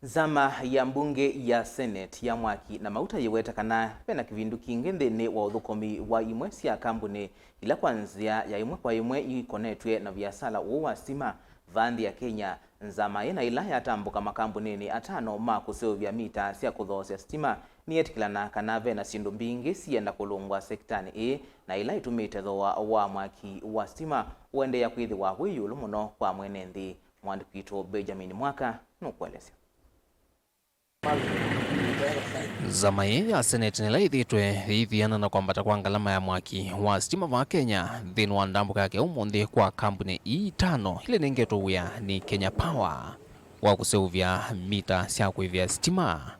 Zama ya mbunge ya Senate ya Mwaki na mauta yiweta kana vena kivindu kingi nthini wa uthukumi wa imwe sya kambuni ila kwa nzia ya imwe kwa imwe ikonetwe na viasala wa Stima vanthi ya Kenya.Nzama ina ila yatambuka makambuni atano ma kuseuvya mita sya kuthoosya Stima niyeetikilana kana vena syindu mbingi syienda kulungwa sektani na ila itumite Thooa wa Mwaki wa Stima uendeea kwithiwa wi yulu muno kwa mwene nthi. Mwandiki witu Benjamin Mwaka nukuelesya. Zama ya Senate nila ithitwe ithiana na kwambata kwa ngalama ya Mwaki wa Stima va Kenya nthini wa ndambuka yake umuthi kwa kambuni itano ile ningetowia ni Kenya Power wa kuseuvya mita sya kuivya Stima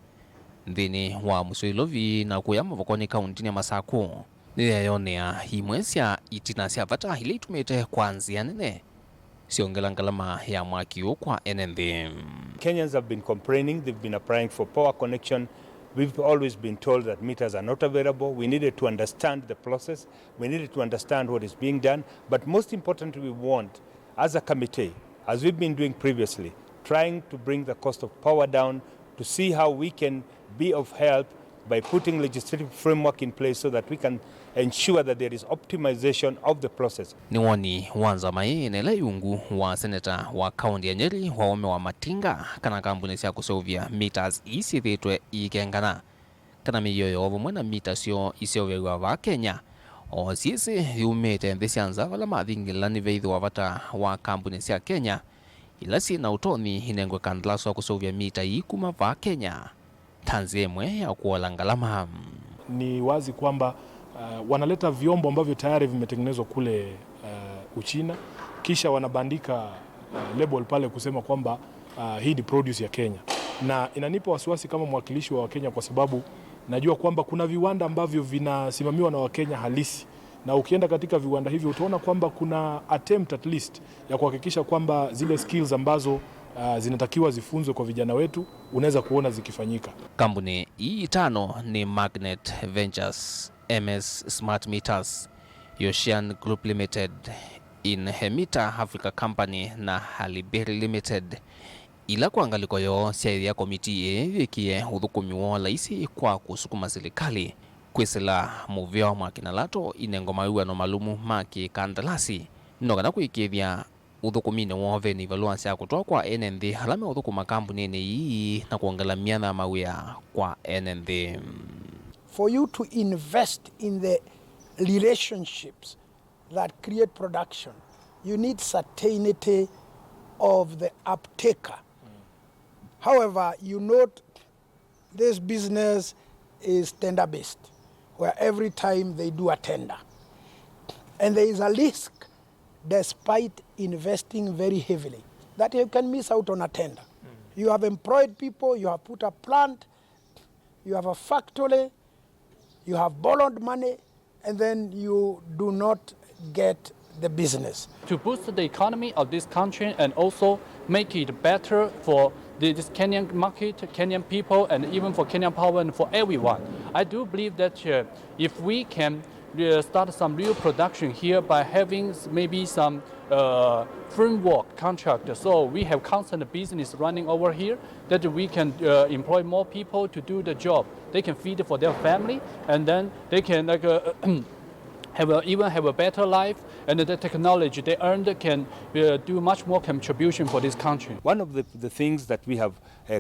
nthini wa Musoilovi na kuya mavokoni kauntini ya Masaku niyayonea imwe sya itina sya vata ile itumite kwa nzia nene siongela ngalama ya Mwaki kwa nthi. Kenyans have been complaining, they've been applying for power connection. We've always been told that meters are not available. We needed to understand the process. We needed to understand what is being done. But most importantly, we want, as a committee, as we've been doing previously, trying to bring the cost of power down to see how we can be of help by putting legislative framework in place so that we can ensure that there is optimization of the process. Ni woni wanza mai nela yungu wa seneta wa kaunti ya Nyeri wa ome wa Matinga kana kambuni sya kuseuvya meters isi thitwe ikengana kana miyoyo vumwe na mita syo iseuvya va Kenya o siisi yumite nthi sya nza vala mathingila ni veithi wa vata wa kambuni sya Kenya ila sina utoni inengwe kandalaso wa kuseuvya mita ikuma va Kenya tanzi imwe ya kuola ngalama. Ni wazi kwamba wanaleta vyombo ambavyo tayari vimetengenezwa kule Uchina kisha wanabandika label pale kusema kwamba hii ni produce ya Kenya, na inanipa wasiwasi kama mwakilishi wa Wakenya kwa sababu najua kwamba kuna viwanda ambavyo vinasimamiwa na Wakenya halisi, na ukienda katika viwanda hivyo utaona kwamba kuna attempt at least ya kuhakikisha kwamba zile skills ambazo zinatakiwa zifunzwe kwa vijana wetu unaweza kuona zikifanyika. Kambuni itano ni Magnet Ventures, MS Smart Meters, Ocean Group Limited, Mita Africa Company na Haliberi Limited. Ila kuangaliko yo sya komiti vikie uthukumi wa laisi kwa kusukuma serikali kwisila muvyo Mwaki na lato inengoma iwano malumu maki kandalasi nogana kuikithia uthukumine wove ni valua sya kutoa kwa nthi halame uthukuma kambuni ni na kuongela miana mawia kwa nthi. For you to invest in the relationships that create production, you need certainty of the uptaker. However, you note this business is tender-based, where every time they do a tender. And there is a risk, despite investing very heavily, that you can miss out on a tender. You have employed people, you have put a plant, you have a factory, you have borrowed money, and then you do not get the business. To boost the economy of this country and also make it better for this Kenyan market, Kenyan people, and even for Kenyan Power and for everyone. I do believe that if we can start some real production here by having maybe some framework contract, so we have constant business running over here, that we can employ more people to do the job. They can feed for their family, and then they can even have a better life, and the technology they earned can do much more contribution for this country. One of the things that we have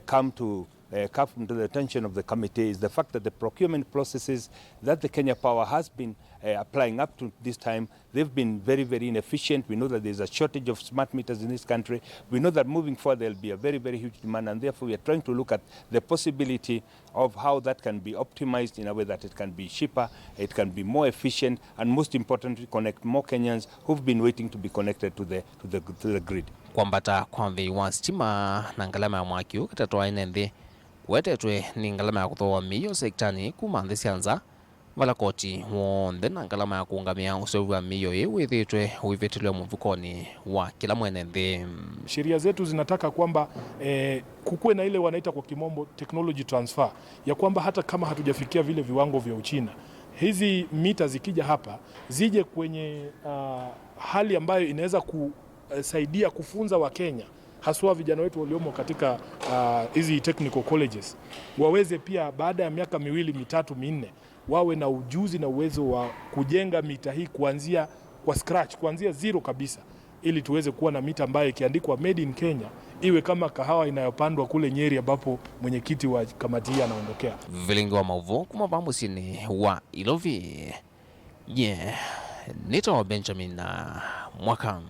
come to the attention of the committee is the fact that the procurement processes that the Kenya Power has been applying up to this time, they've been very, very inefficient. We know that there's a shortage of smart meters in this country. We know that moving forward there'll be a very, very huge demand, and therefore we are trying to look at the possibility of how that can be optimized in a way that it can be cheaper, it can be more efficient, and most importantly connect more Kenyans who've been waiting to be connected to the grid. Kwambata kwa mvi wa Stima na ngalama ya Mwaki ukatatoa nthi wetetwe ni ngalama ya kuthoa miyo sektani kuma nthi syanza vala koti wonthe na ngalama ya kuungamia useuvya miyo withitwe uivitilwe muvukoni wa kila mwene nthi. Sheria zetu zinataka kwamba kukuwe na ile wanaita kwa kimombo technology transfer, ya kwamba hata kama hatujafikia vile viwango vya Uchina, hizi mita zikija hapa zije kwenye hali ambayo inaweza kusaidia kufunza wa Kenya haswa vijana wetu waliomo katika hizi technical colleges waweze pia baada ya miaka 2, 3, 4 wawe na ujuzi na uwezo wa kujenga mita hii kuanzia kwa scratch, kuanzia zero kabisa, ili tuweze kuwa na mita ambayo ikiandikwa made in Kenya iwe kama kahawa inayopandwa kule Nyeri ambapo mwenyekiti wa kamati hii anaondokea. Vilingi wa mauvu kumabambusini wa Ilovi. Nito Benjamin na Mwaka.